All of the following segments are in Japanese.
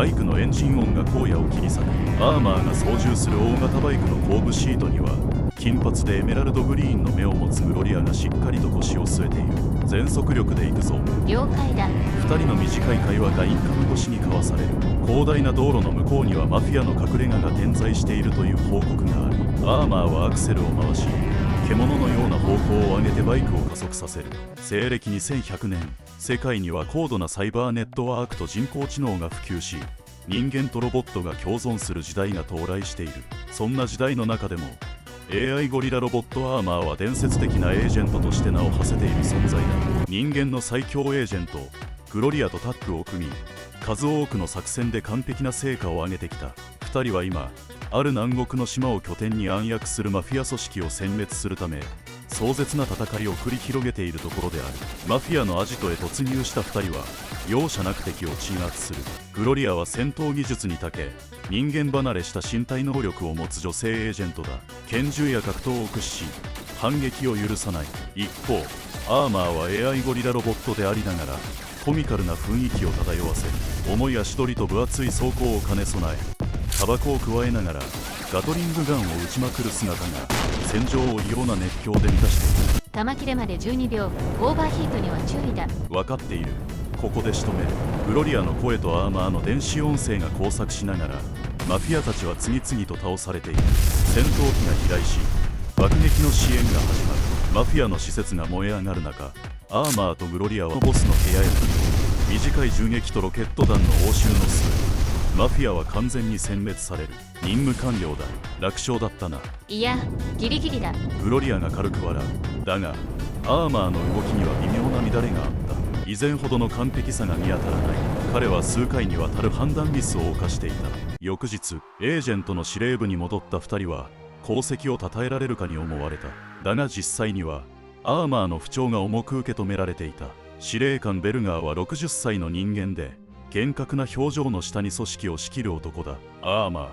バイクのエンジン音が荒野を切り裂く。アーマーが操縦する大型バイクの後部シートには金髪でエメラルドグリーンの目を持つグロリアがしっかりと腰を据えている。全速力で行くぞ。了解だ。2人の短い会話がインカム越しに交わされる。広大な道路の向こうにはマフィアの隠れ家が点在しているという報告がある。アーマーはアクセルを回し、獣のような方向を上げてバイクを加速させる。西暦2100年、世界には高度なサイバーネットワークと人工知能が普及し、人間とロボットが共存する時代が到来している。そんな時代の中でもAI ゴリラロボットアーマーは伝説的なエージェントとして名を馳せている存在だ。人間の最強エージェントグロリアとタッグを組み、数多くの作戦で完璧な成果を上げてきた。2人は今ある南国の島を拠点に暗躍するマフィア組織を殲滅するため壮絶な戦いを繰り広げているところである。マフィアのアジトへ突入した2人は容赦なく敵を鎮圧する。グロリアは戦闘技術に長け、人間離れした身体能力を持つ女性エージェントだ。拳銃や格闘を駆使し反撃を許さない。一方アーマーは AI ゴリラロボットでありながらコミカルな雰囲気を漂わせ、重い足取りと分厚い装甲を兼ね備え、タバコを加えながらガトリングガンを撃ちまくる姿が戦場を異様な熱狂で満たしている。弾切れまで12秒。オーバーヒートには注意だ。分かっている。ここで仕留める。グロリアの声とアーマーの電子音声が交錯しながらマフィアたちは次々と倒されている。戦闘機が飛来し爆撃の支援が始まる。マフィアの施設が燃え上がる中、アーマーとグロリアはボスの部屋へ振り込み、短い銃撃とロケット弾の応酬の末マフィアは完全に殲滅される。任務完了だ。楽勝だったな。いやギリギリだ。グロリアが軽く笑う。だがアーマーの動きには微妙な乱れがあった。以前ほどの完璧さが見当たらない。彼は数回にわたる判断ミスを犯していた。翌日エージェントの司令部に戻った2人は功績を称えられるかに思われた。だが実際にはアーマーの不調が重く受け止められていた。司令官ベルガーは60歳の人間で厳格な表情の下に組織を仕切る男だ。アーマー、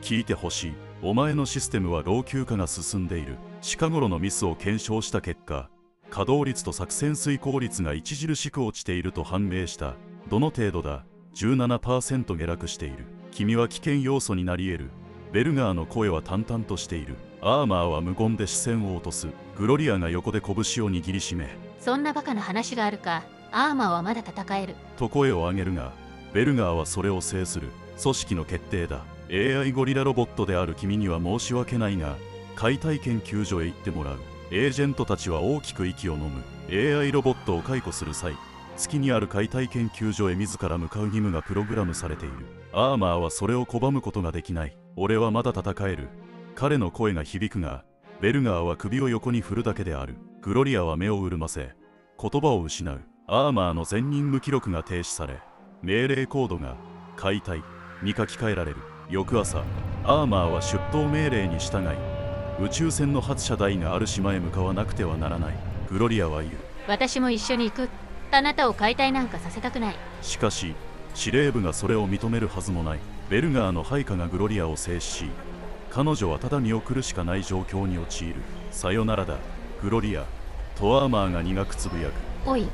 聞いてほしい。お前のシステムは老朽化が進んでいる。近頃のミスを検証した結果、稼働率と作戦遂行率が著しく落ちていると判明した。どの程度だ？ 17% 下落している。君は危険要素になり得る。ベルガーの声は淡々としている。アーマーは無言で視線を落とす。グロリアが横で拳を握りしめ、そんなバカな話があるか。アーマーはまだ戦えると声を上げるが、ベルガーはそれを制する。組織の決定だ。 AI ゴリラロボットである君には申し訳ないが解体研究所へ行ってもらう。エージェントたちは大きく息を飲む。 AI ロボットを解雇する際、月にある解体研究所へ自ら向かう義務がプログラムされている。アーマーはそれを拒むことができない。俺はまだ戦える。彼の声が響くが、ベルガーは首を横に振るだけである。グロリアは目を潤ませ言葉を失う。アーマーの全任務記録が停止され、命令コードが解体に書き換えられる。翌朝アーマーは出頭命令に従い宇宙船の発射台がある島へ向かわなくてはならない。グロリアは言う。私も一緒に行く。あなたを解体なんかさせたくない。しかし司令部がそれを認めるはずもない。ベルガーの配下がグロリアを制止し、彼女はただ見送るしかない状況に陥る。さよならだグロリアとアーマーが苦くつぶやく。おい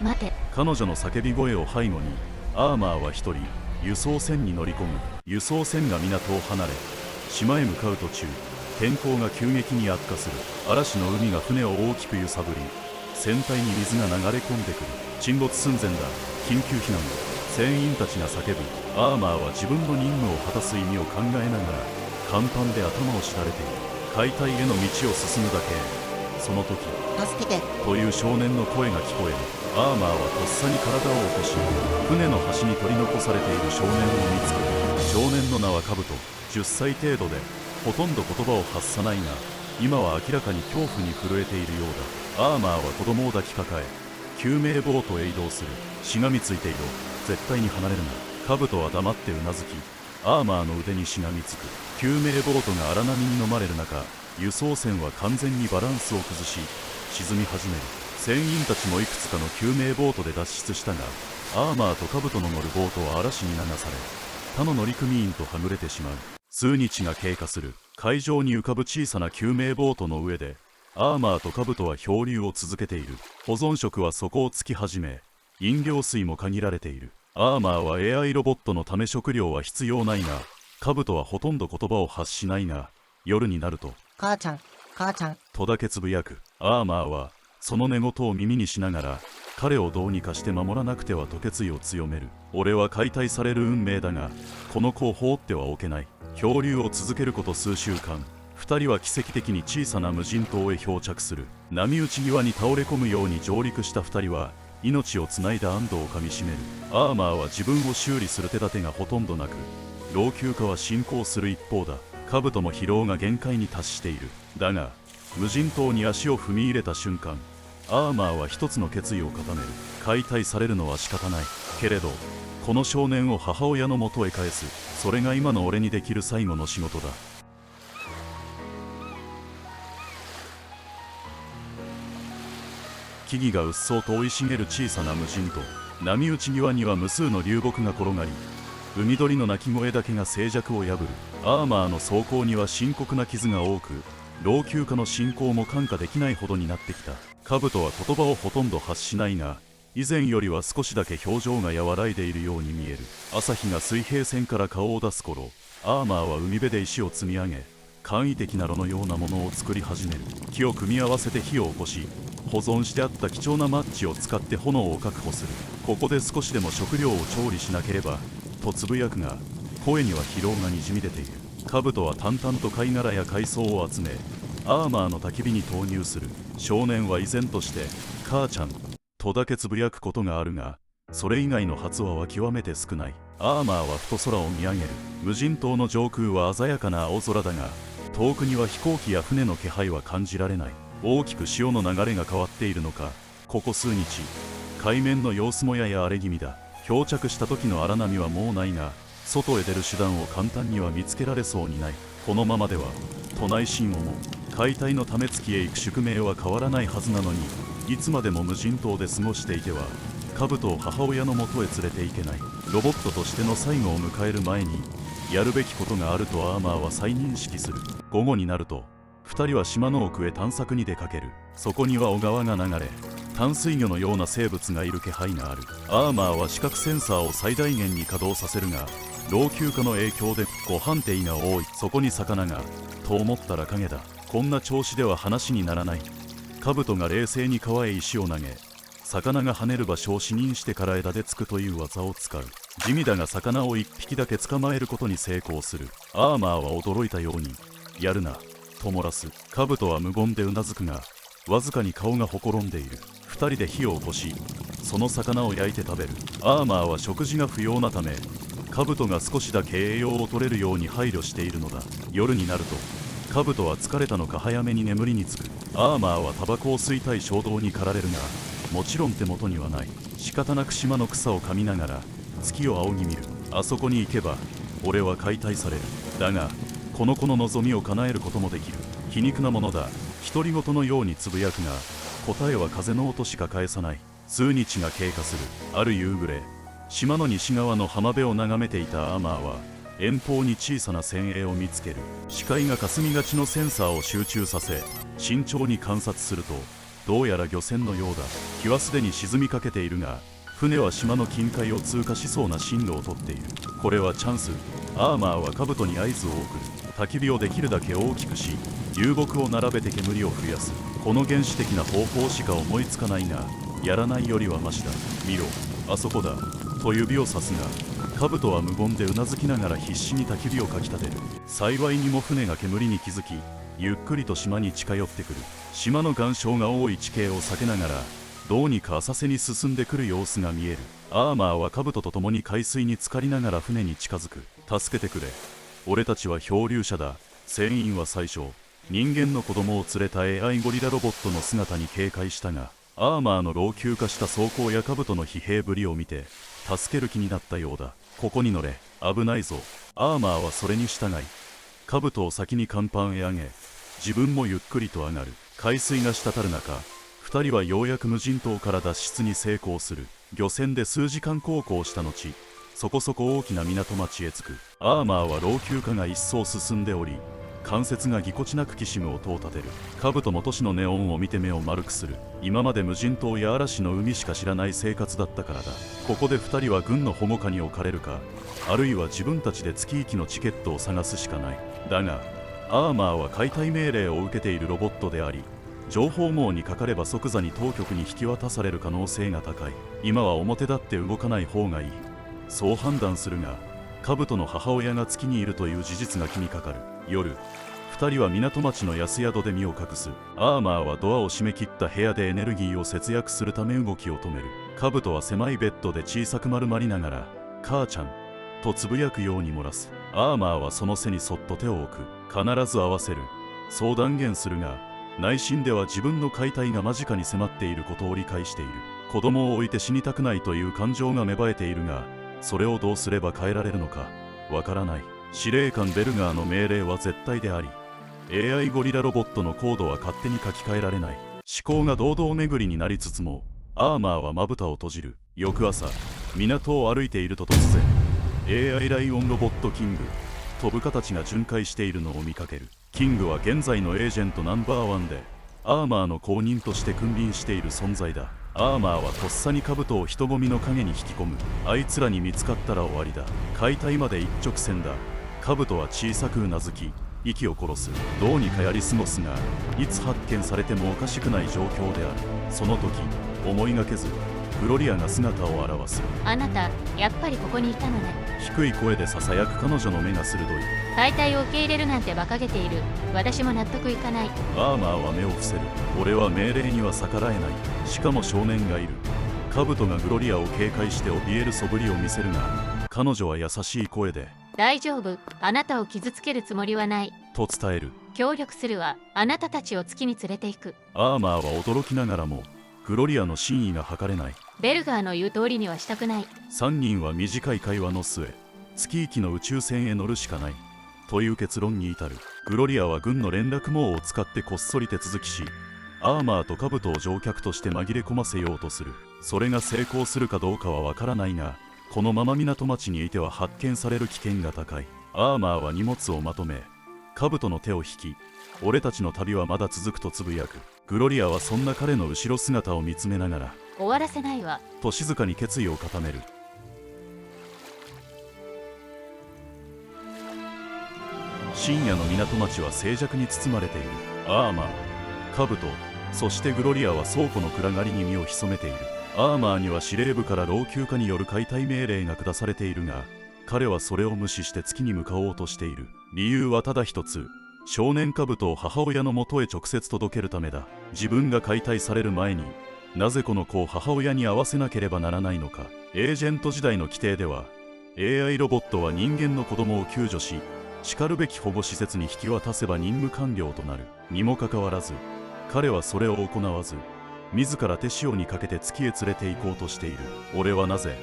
待て。彼女の叫び声を背後にアーマーは一人輸送船に乗り込む。輸送船が港を離れ島へ向かう途中、天候が急激に悪化する。嵐の海が船を大きく揺さぶり、船体に水が流れ込んでくる。沈没寸前だ。緊急避難だ。船員たちが叫ぶ。アーマーは自分の任務を果たす意味を考えながら甲板で頭をしられている。解体への道を進むだけ。その時助けてという少年の声が聞こえる。アーマーはとっさに体を起こし、船の端に取り残されている少年を見つける。少年の名はカブト。10歳程度でほとんど言葉を発さないが、今は明らかに恐怖に震えているようだ。アーマーは子供を抱きかかえ救命ボートへ移動する。しがみついていろ。絶対に離れるな。カブトは黙ってうなずき、アーマーの腕にしがみつく。救命ボートが荒波に飲まれる中、輸送船は完全にバランスを崩し沈み始める。船員たちもいくつかの救命ボートで脱出したが、アーマーとカブトの乗るボートは嵐に流され他の乗組員とはぐれてしまう。数日が経過する。海上に浮かぶ小さな救命ボートの上でアーマーとカブトは漂流を続けている。保存食は底をつき始め、飲料水も限られている。アーマーは AI ロボットのため食料は必要ないが、カブトはほとんど言葉を発しないが、夜になると母ちゃん、母ちゃん。とだけつぶやく。アーマーはその寝言を耳にしながら、彼をどうにかして守らなくてはと決意を強める。俺は解体される運命だが、この子を放ってはおけない。漂流を続けること数週間、2人は奇跡的に小さな無人島へ漂着する。波打ち際に倒れ込むように上陸した2人は命をつないだ安堵をかみしめる。アーマーは自分を修理する手立てがほとんどなく、老朽化は進行する一方だ。カブトも疲労が限界に達している。だが無人島に足を踏み入れた瞬間、アーマーは一つの決意を固める。解体されるのは仕方ないけれど、この少年を母親の元へ返す。それが今の俺にできる最後の仕事だ。木々がうっそうと生い茂る小さな無人島。波打ち際には無数の流木が転がり、海鳥の鳴き声だけが静寂を破る。アーマーの装甲には深刻な傷が多く、老朽化の進行も看過できないほどになってきた。カブトは言葉をほとんど発しないが、以前よりは少しだけ表情が和らいでいるように見える。朝日が水平線から顔を出す頃、アーマーは海辺で石を積み上げ、簡易的な炉のようなものを作り始める。木を組み合わせて火を起こし、保存してあった貴重なマッチを使って炎を確保する。ここで少しでも食料を調理しなければとつぶやくが、声には疲労がにじみ出ている。カブトは淡々と貝殻や海藻を集め、アーマーの焚き火に投入する。少年は依然として母ちゃんとだけつぶやくことがあるが、それ以外の発話は極めて少ない。アーマーはふと空を見上げる。無人島の上空は鮮やかな青空だが、遠くには飛行機や船の気配は感じられない。大きく潮の流れが変わっているのか、ここ数日海面の様子もやや荒れ気味だ。漂着した時の荒波はもうないが、外へ出る手段を簡単には見つけられそうにない。このままでは都内神をも解体のため月へ行く宿命は変わらないはずなのに、いつまでも無人島で過ごしていてはカブトを母親の元へ連れて行けない。ロボットとしての最後を迎える前にやるべきことがあるとアーマーは再認識する。午後になると2人は島の奥へ探索に出かける。そこには小川が流れ、淡水魚のような生物がいる気配がある。アーマーは視覚センサーを最大限に稼働させるが、老朽化の影響でご判定が多い。そこに魚がと思ったら影だ。こんな調子では話にならない。カブトが冷静に川へ石を投げ、魚が跳ねる場所を視認してから枝で突くという技を使う。地味だが魚を1匹だけ捕まえることに成功する。アーマーは驚いたように「やるな」と漏らす。カブトは無言でうなずくが、わずかに顔がほころんでいる。2人で火を起こし、その魚を焼いて食べる。アーマーは食事が不要なため、カブトが少しだけ栄養を取れるように配慮しているのだ。夜になるとカブトは疲れたのか早めに眠りにつく。アーマーはタバコを吸いたい衝動に駆られるが、もちろん手元にはない。仕方なく島の草を噛みながら月を仰ぎ見る。あそこに行けば俺は解体される。だがこの子の望みを叶えることもできる。皮肉なものだ。独り言のようにつぶやくが、答えは風の音しか返さない。数日が経過する。ある夕暮れ、島の西側の浜辺を眺めていたアーマーは遠方に小さな船影を見つける。視界が霞みがちのセンサーを集中させ、慎重に観察すると、どうやら漁船のようだ。日はすでに沈みかけているが、船は島の近海を通過しそうな進路をとっている。これはチャンス。アーマーはカブトに合図を送る。焚き火をできるだけ大きくし、流木を並べて煙を増やす。この原始的な方法しか思いつかないが、やらないよりはマシだ。見ろ、あそこだと指をさすが、カブトは無言でうなずきながら必死に焚き火をかきたてる。幸いにも船が煙に気づき、ゆっくりと島に近寄ってくる。島の岩礁が多い地形を避けながら、どうにか浅瀬に進んでくる様子が見える。アーマーはカブトと共に海水に浸かりながら船に近づく。助けてくれ、俺たちは漂流者だ。船員は最初、人間の子供を連れた AI ゴリラロボットの姿に警戒したが、アーマーの老朽化した装甲やカブトの疲弊ぶりを見て助ける気になったようだ。ここに乗れ、危ないぞ。アーマーはそれに従い、カブトを先に甲板へ上げ、自分もゆっくりと上がる。海水が滴る中、2人はようやく無人島から脱出に成功する。漁船で数時間航行した後、そこそこ大きな港町へ着く。アーマーは老朽化が一層進んでおり、関節がぎこちなくきしむ音を立てる。兜も都市のネオンを見て目を丸くする。今まで無人島や嵐の海しか知らない生活だったからだ。ここで2人は軍の保護下に置かれるか、あるいは自分たちで月行きのチケットを探すしかない。だがアーマーは解体命令を受けているロボットであり、情報網にかかれば即座に当局に引き渡される可能性が高い。今は表立って動かない方がいい、そう判断するが、兜の母親が月にいるという事実が気にかかる。夜、2人は港町の安宿で身を隠す。アーマーはドアを閉め切った部屋でエネルギーを節約するため動きを止める。兜は狭いベッドで小さく丸まりながら「母ちゃん」とつぶやくように漏らす。アーマーはその背にそっと手を置く。必ず合わせる、そう断言するが、内心では自分の解体が間近に迫っていることを理解している。子供を置いて死にたくないという感情が芽生えているが、それをどうすれば変えられるのかわからない。司令官ベルガーの命令は絶対であり、 AI ゴリラロボットのコードは勝手に書き換えられない。思考が堂々巡りになりつつも、アーマーはまぶたを閉じる。翌朝、港を歩いていると突然 AI ライオンロボットキング、飛ぶ形が巡回しているのを見かける。キングは現在のエージェントナンバー1で、アーマーの後任として君臨している存在だ。アーマーはとっさに兜を人混みの影に引き込む。あいつらに見つかったら終わりだ。解体まで一直線だ。兜は小さくうなずき、息を殺す。どうにかやり過ごすが、いつ発見されてもおかしくない状況である。その時、思いがけずグロリアが姿を現す。あなたやっぱりここにいたのね。低い声でささやく彼女の目が鋭い。解体を受け入れるなんて馬鹿げている。私も納得いかない。アーマーは目を伏せる。俺は命令には逆らえない。しかも少年がいる。兜がグロリアを警戒して怯える素振りを見せるが、彼女は優しい声で大丈夫、あなたを傷つけるつもりはないと伝える。協力するわ、あなたたちを月に連れて行く。アーマーは驚きながらもグロリアの真意が測れない。ベルガーの言う通りにはしたくない。3人は短い会話の末、月行きの宇宙船へ乗るしかないという結論に至る。グロリアは軍の連絡網を使ってこっそり手続きし、アーマーと兜を乗客として紛れ込ませようとする。それが成功するかどうかはわからないが、このまま港町にいては発見される危険が高い。アーマーは荷物をまとめ、兜の手を引き、俺たちの旅はまだ続くとつぶやく。グロリアはそんな彼の後ろ姿を見つめながら、終わらせないわと静かに決意を固める。深夜の港町は静寂に包まれている。アーマー、兜、そしてグロリアは倉庫の暗がりに身を潜めている。アーマーには司令部から老朽化による解体命令が下されているが、彼はそれを無視して月に向かおうとしている。理由はただ一つ、少年兜を母親の元へ直接届けるためだ。自分が解体される前になぜこの子を母親に会わせなければならないのか。エージェント時代の規定では AI ロボットは人間の子供を救助し、しかるべき保護施設に引き渡せば任務完了となる。にもかかわらず彼はそれを行わず、自ら手塩にかけて月へ連れて行こうとしている。俺はなぜ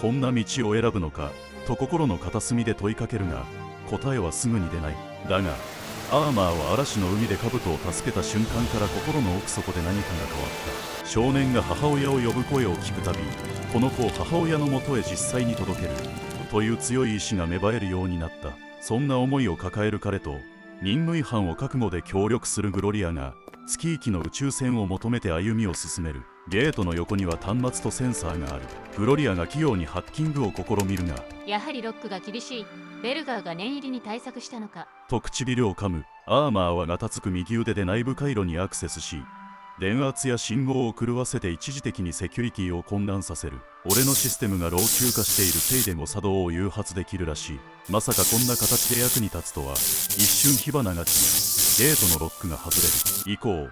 こんな道を選ぶのかと心の片隅で問いかけるが、答えはすぐに出ない。だがアーマーは嵐の海で兜を助けた瞬間から心の奥底で何かが変わった。少年が母親を呼ぶ声を聞くたび、この子を母親のもとへ実際に届けるという強い意志が芽生えるようになった。そんな思いを抱える彼と任務違反を覚悟で協力するグロリアが月行きの宇宙船を求めて歩みを進める。ゲートの横には端末とセンサーがある。グロリアが器用にハッキングを試みるが、やはりロックが厳しい。ベルガーが念入りに対策したのかと唇を噛む。アーマーはガタつく右腕で内部回路にアクセスし、電圧や信号を狂わせて一時的にセキュリティを混乱させる。俺のシステムが老朽化しているせいで誤作動を誘発できるらしい。まさかこんな形で役に立つとは。一瞬火花が散り、ゲートのロックが外れる。以降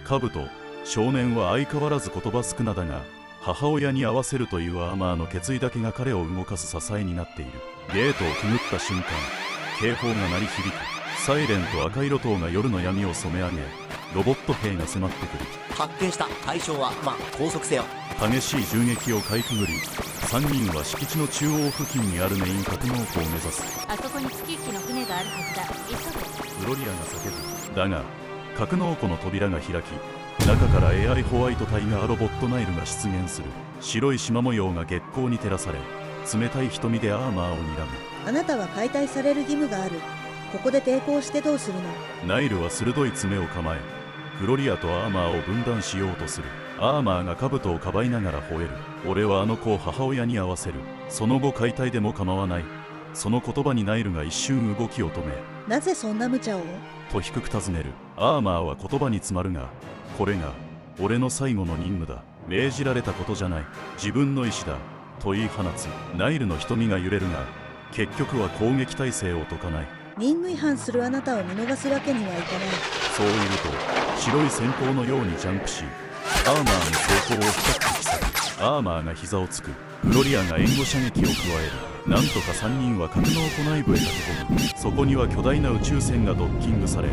兜、少年は相変わらず言葉少なだが、母親に会わせるというアーマーの決意だけが彼を動かす支えになっている。ゲートをくぐった瞬間、警報が鳴り響く。サイレンと赤色灯が夜の闇を染め上げ、ロボット兵が迫ってくる。発見した。対象は拘束せよ。激しい銃撃をかいくぐり、3人は敷地の中央付近にあるメイン格納庫を目指す。あそこに月行きの船があるはずだ。急グロリアが叫ぶ。だが格納庫の扉が開き、中から AI ホワイトタイガーロボットナイルが出現する。白い縞模様が月光に照らされ、冷たい瞳でアーマーを睨む。あなたは解体される義務がある。ここで抵抗してどうするの？ナイルは鋭い爪を構え、グロリアとアーマーを分断しようとする。アーマーが兜をかばいながら吠える。俺はあの子を母親に会わせる。その後解体でも構わない。その言葉にナイルが一瞬動きを止め、なぜそんな無茶を？と低く尋ねる。アーマーは言葉に詰まるが、これが俺の最後の任務だ。命じられたことじゃない。自分の意志だ。と言い放つ。ナイルの瞳が揺れるが、結局は攻撃態勢を解かない。任務違反するあなたを見逃すわけにはいかない。そう言うと、白い閃光のようにジャンプし、アーマーの走行を深く引き裂く。アーマーが膝をつく。グロリアが援護射撃を加える。なんとか3人は格納庫内部へ駆け込む。そこには巨大な宇宙船がドッキングされ、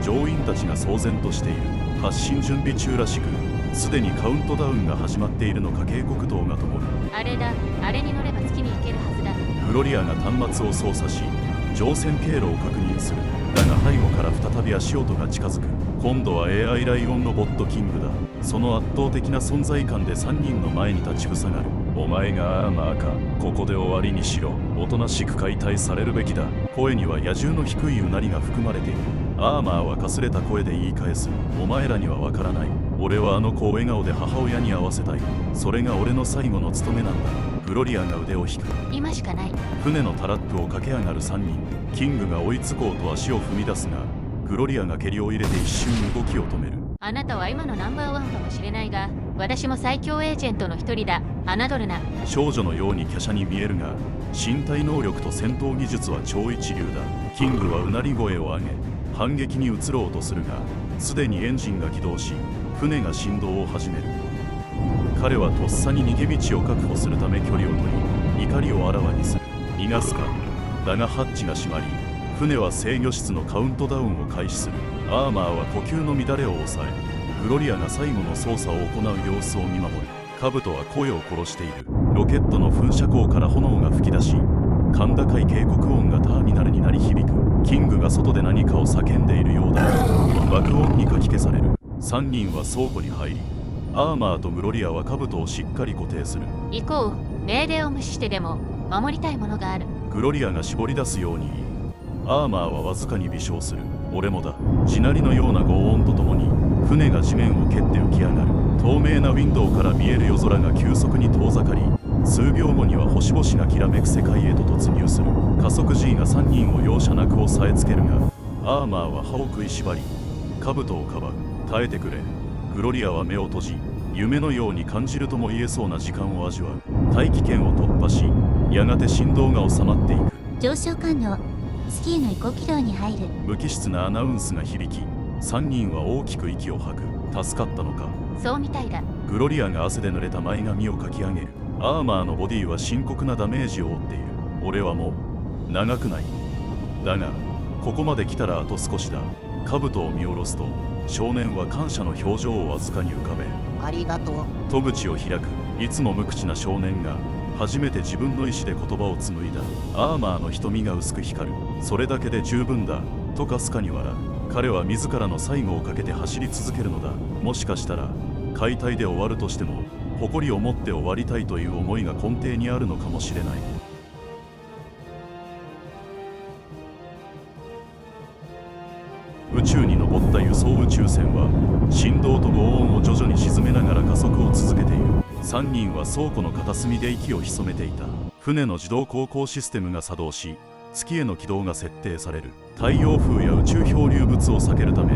乗員たちが騒然としている。発進準備中らしく、すでにカウントダウンが始まっているのか警告灯が灯る。あれだ、あれに乗れば月に行けるはずだ。グロリアが端末を操作し、乗船経路を確認する。だが背後から再び足音が近づく。今度は AI ライオンロボットキングだ。その圧倒的な存在感で3人の前に立ちふさがる。お前がアーマーか。ここで終わりにしろ。おとなしく解体されるべきだ。声には野獣の低いうなりが含まれている。アーマーはかすれた声で言い返す。お前らにはわからない。俺はあの子を笑顔で母親に会わせたい。それが俺の最後の務めなんだ。グロリアが腕を引く。今しかない。船のタラップを駆け上がる3人。キングが追いつこうと足を踏み出すが、グロリアが蹴りを入れて一瞬動きを止める。あなたは今のナンバーワンかもしれないが、私も最強エージェントの一人だ。侮るな。少女のように華奢に見えるが、身体能力と戦闘技術は超一流だ。キングはうなり声を上げ、反撃に移ろうとするが、すでにエンジンが起動し、船が振動を始める。彼はとっさに逃げ道を確保するため距離を取り、怒りをあらわにする。逃がすか。だがハッチが閉まり、船は制御室のカウントダウンを開始する。アーマーは呼吸の乱れを抑え、グロリアが最後の操作を行う様子を見守る。カブトは声を殺している。ロケットの噴射口から炎が噴き出し、甲高い警告音がターミナルに鳴り響く。キングが外で何かを叫んでいるようだ。爆音にかき消される。3人は倉庫に入り、アーマーとグロリアはカブトをしっかり固定する。行こう。命令を無視してでも守りたいものがある。グロリアが絞り出すように言い、アーマーはわずかに微笑する。俺もだ。地鳴りのような轟音とともに船が地面を蹴って浮き上がる。透明なウィンドウから見える夜空が急速に遠ざかり、数秒後には星々がきらめく世界へと突入する。加速 G が3人を容赦なく押さえつけるが、アーマーは歯を食いしばり、兜をかばう。耐えてくれ。グロリアは目を閉じ、夢のように感じるとも言えそうな時間を味わう。大気圏を突破し、やがて振動が収まっていく。上昇完了。スキーの移行軌道に入る。無機質なアナウンスが響き、3人は大きく息を吐く。助かったのか。そうみたいだ。グロリアが汗で濡れた前髪をかき上げる。アーマーのボディは深刻なダメージを負っている。俺はもう長くない。だがここまで来たらあと少しだ。兜を見下ろすと、少年は感謝の表情をわずかに浮かべ、ありがとう。戸口を開く。いつも無口な少年が初めて自分の意志で言葉を紡いだ。アーマーの瞳が薄く光る。それだけで十分だ。とかすかに笑う。彼は自らの最後をかけて走り続けるのだ。もしかしたら解体で終わるとしても、誇りを持って終わりたいという思いが根底にあるのかもしれない。宇宙に昇った輸送宇宙船は振動と轟音を徐々に沈めながら加速を続けている。3人は倉庫の片隅で息を潜めていた。船の自動航行システムが作動し、月への軌道が設定される。太陽風や宇宙漂流物を避けるため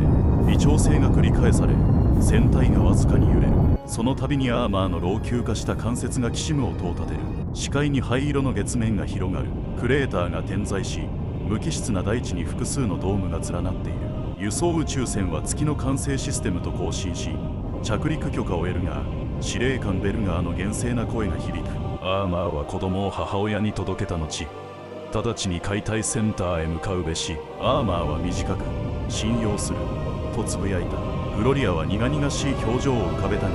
微調整が繰り返され、船体がわずかに揺れる。その度にアーマーの老朽化した関節がきしむ音を立てる。視界に灰色の月面が広がる。クレーターが点在し、無機質な大地に複数のドームが連なっている。輸送宇宙船は月の管制システムと交信し、着陸許可を得るが、司令官ベルガーの厳正な声が響く。アーマーは子供を母親に届けた後、直ちに解体センターへ向かうべし。アーマーは短く、信用するとつぶやいた。グロリアは苦々しい表情を浮かべたが、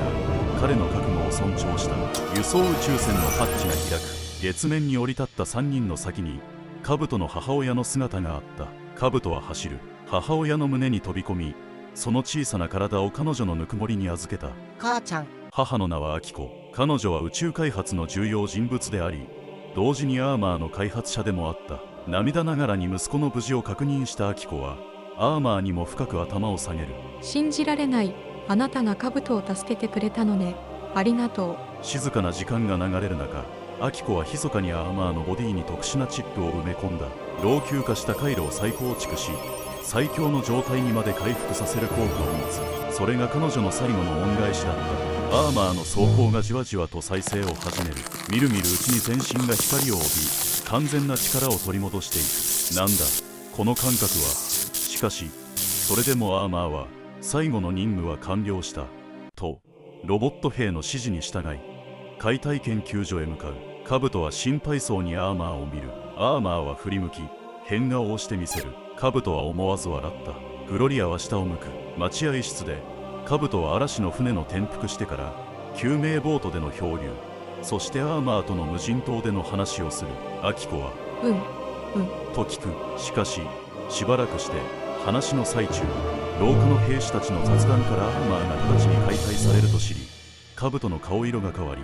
彼の覚悟を尊重した。輸送宇宙船のハッチが開く。月面に降り立った3人の先に兜の母親の姿があった。兜は走る。母親の胸に飛び込み、その小さな体を彼女のぬくもりに預けた。母ちゃん。母の名はアキコ。彼女は宇宙開発の重要人物であり、同時にアーマーの開発者でもあった。涙ながらに息子の無事を確認したアキコはアーマーにも深く頭を下げる。信じられない。あなたが兜を助けてくれたのね。ありがとう。静かな時間が流れる中、アキコは密かにアーマーのボディに特殊なチップを埋め込んだ。老朽化した回路を再構築し、最強の状態にまで回復させる効果を持つ。それが彼女の最後の恩返しだった。アーマーの装甲がじわじわと再生を始める。みるみるうちに全身が光を帯び、完全な力を取り戻していく。なんだこの感覚は。しかしそれでもアーマーは最後の任務は完了したとロボット兵の指示に従い解体研究所へ向かう。カブトは心配そうにアーマーを見る。アーマーは振り向き変顔をしてみせる。カブトは思わず笑った。グロリアは下を向く。待合室でカブトは嵐の船の転覆してから救命ボートでの漂流、そしてアーマーとの無人島での話をする。アキコはと聞く。しかししばらくして話の最中、廊下の兵士たちの雑談からアーマーが直ちに解体されると知り、カブトの顔色が変わり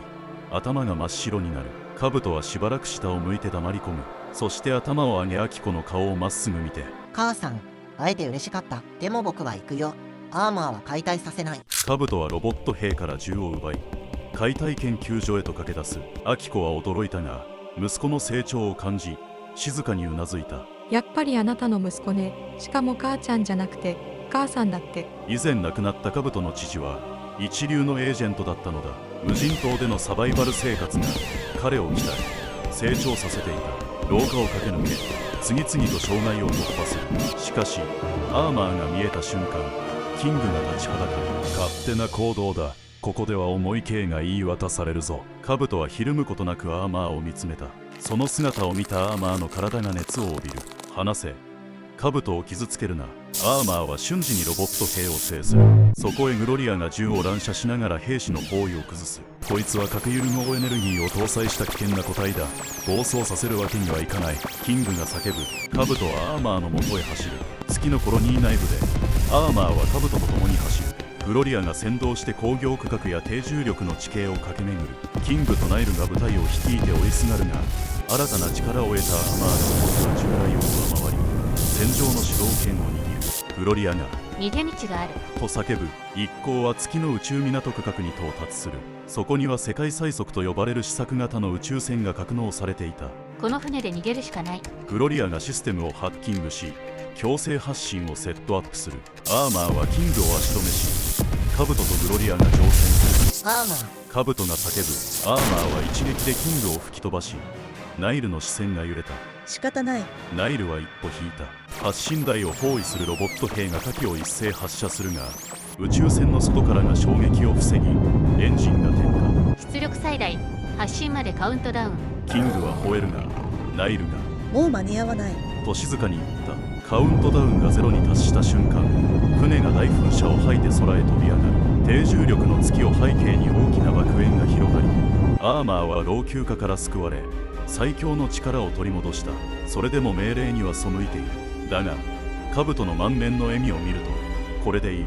頭が真っ白になる。カブトはしばらく下を向いて黙り込む。そして頭を上げアキコの顔をまっすぐ見て、母さん、会えて嬉しかった。でも僕は行くよ。アーマーは解体させない。カブトはロボット兵から銃を奪い解体研究所へと駆け出す。アキコは驚いたが息子の成長を感じ静かにうなずいた。やっぱりあなたの息子ね。しかも母ちゃんじゃなくて母さんだって。以前亡くなったカブトの父は一流のエージェントだったのだ。無人島でのサバイバル生活が彼を鍛え成長させていた。廊下を駆け抜け次々と障害を突破する。しかしアーマーが見えた瞬間、キングが立ちはだかる。勝手な行動だ。ここでは重い刑が言い渡されるぞ。カブトはひるむことなくアーマーを見つめた。その姿を見たアーマーの体が熱を帯びる。話せ。カブトを傷つけるな。アーマーは瞬時にロボット兵を制する。そこへグロリアが銃を乱射しながら兵士の包囲を崩す。こいつは核融合エネルギーを搭載した危険な個体だ。暴走させるわけにはいかない。キングが叫ぶ。カブトはアーマーの元へ走る。月のコロニー内部でアーマーはカブトと共に走る。グロリアが先導して工業区画や低重力の地形を駆け巡る。キングとナイルが部隊を率いて追いすがるが、新たな力を得たアーマーが持つ従来を上回り戦場の主導権を握る。グロリアが逃げ道があると叫ぶ。一行は月の宇宙港区画に到達する。そこには世界最速と呼ばれる試作型の宇宙船が格納されていた。この船で逃げるしかない。グロリアがシステムをハッキングし強制発進をセットアップする。アーマーはキングを足止めしカブトとグロリアが乗船する。アーマー。カブトが叫ぶ。アーマーは一撃でキングを吹き飛ばしナイルの視線が揺れた。仕方ない。ナイルは一歩引いた。発進台を包囲するロボット兵が火器を一斉発射するが宇宙船の外からが衝撃を防ぎエンジンが点火。出力最大、発進までカウントダウン。キングは吠えるがナイルがもう間に合わない。と静かに言った。カウントダウンがゼロに達した瞬間、船が大噴射を吐いて空へ飛び上がる。低重力の月を背景に大きな爆炎が広がりアーマーは老朽化から救われ最強の力を取り戻した。それでも命令には背いている。だがカブトの満面の笑みを見るとこれでいい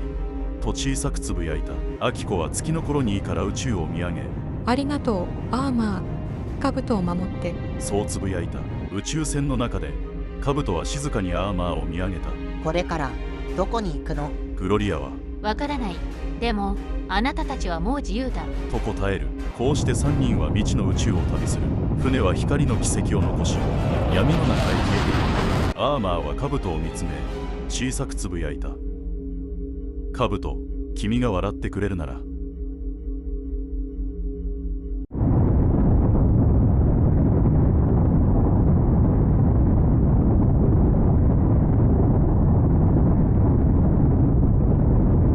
と小さくつぶやいた。アキコは月のコロニーから宇宙を見上げありがとうアーマー。兜を守って。そうつぶやいた。宇宙船の中でカブトは静かにアーマーを見上げた。これからどこに行くの？グロリアはわからない。でもあなたたちはもう自由だと答える。こうして3人は未知の宇宙を旅する。船は光の軌跡を残し闇の中へ消えていく。アーマーはカブトを見つめ小さくつぶやいた。カブト、君が笑ってくれるなら